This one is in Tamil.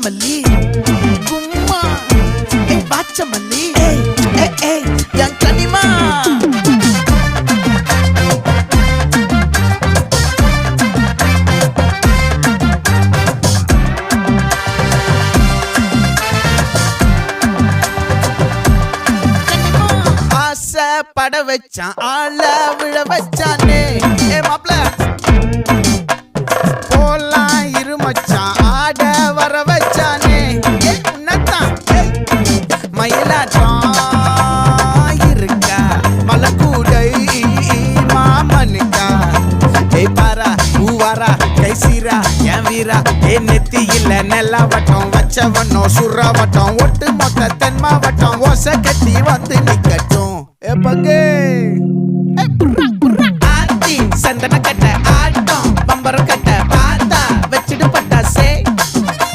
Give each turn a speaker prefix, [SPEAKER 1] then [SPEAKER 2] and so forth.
[SPEAKER 1] மல்லி கும்மா பாச்ச மல்லி என் கனிமா ஆசை பட வச்சான் ஆள விழ வச்சானே மாப்ள போலாம் இருமச்சான் ஆட வர வச்சானே உன்னத்தான் மயிலாட்டம் இருக்கா மலக்கூடை மாமனுக்கா பாரா பூவாரா கைசீரா என் வீரா நெத்தி இல்ல நெல்லா வட்டம் வச்சவனோ சுறா வட்டம் ஒட்டு மொத்த தென் மாவட்டம் ஓசை கட்டி வந்து நிக்கட்டும் பங்கே